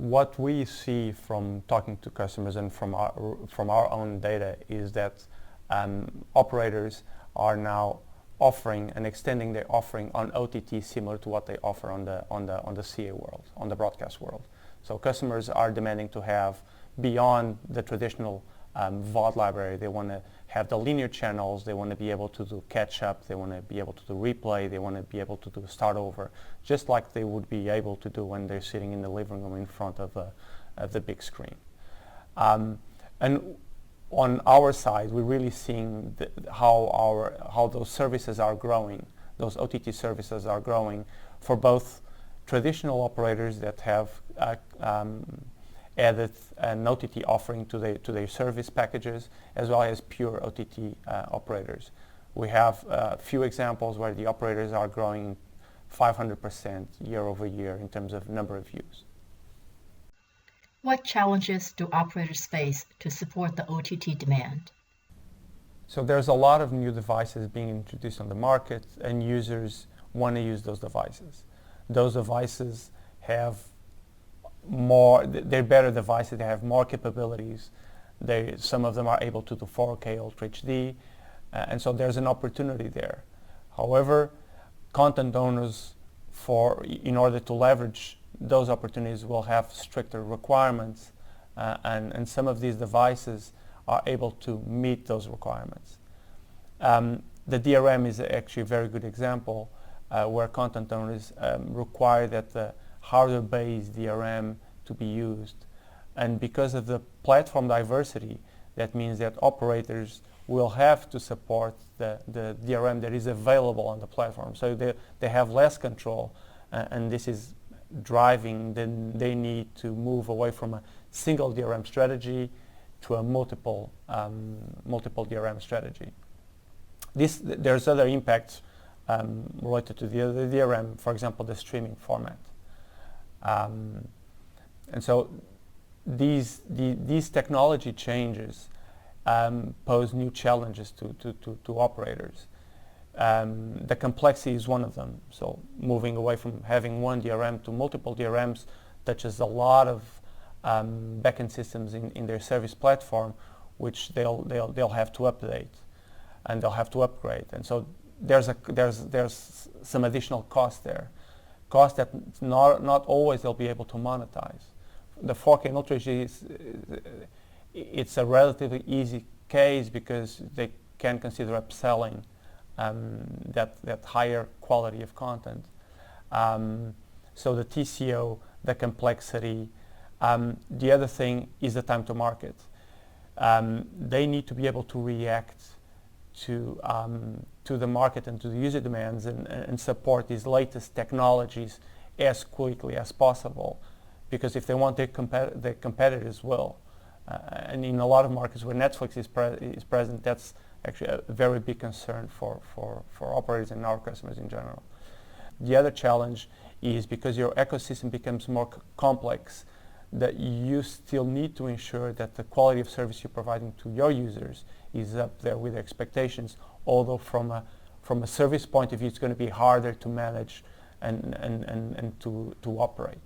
what we see from talking to customers and from our own data is that operators are now offering and extending their offering on OTT similar to what they offer on the CA world, on the broadcast world. So customers are demanding to have beyond the traditional VOD library. They want to have the linear channels. They want to be able to do catch up. They want to be able to do replay. They want to be able to do start over, just like they would be able to do when they're sitting in the living room in front of the big screen. And on our side, we're really seeing how those services are growing. Those OTT services are growing for both traditional operators that have added an OTT offering to their service packages, as well as pure OTT operators. We have a few examples where the operators are growing 500% year over year in terms of number of views. What challenges do operators face to support the OTT demand? So there's a lot of new devices being introduced on the market, and users want to use those devices. Those devices have they're better devices, they have more capabilities. Some of them are able to do 4K Ultra HD, and so there's an opportunity there. However, content owners, in order to leverage those opportunities, will have stricter requirements, and some of these devices are able to meet those requirements. The DRM is actually a very good example where content owners require that the hardware-based DRM to be used. And because of the platform diversity, that means that operators will have to support the DRM that is available on the platform. So they have less control, and this is driving they need to move away from a single DRM strategy to a multiple DRM strategy. There's other impacts related to the other DRM, for example, the streaming format. And so these technology changes pose new challenges to operators. The complexity is one of them. So moving away from having one DRM to multiple DRMs touches a lot of backend systems in their service platform, which they'll have to update and they'll have to upgrade. And so there's some additional cost there. Cost that not always they'll be able to monetize. The 4K and Ultra HD it's a relatively easy case because they can consider upselling that higher quality of content. So the TCO, the complexity. The other thing is the time to market. They need to be able to react to the market and to the user demands and support these latest technologies as quickly as possible, because if they want their competitors will. And in a lot of markets where Netflix is present, that's actually a very big concern for operators and our customers in general. The other challenge is because your ecosystem becomes more complex, that you still need to ensure that the quality of service you're providing to your users is up there with expectations, although from a service point of view, it's going to be harder to manage and to operate.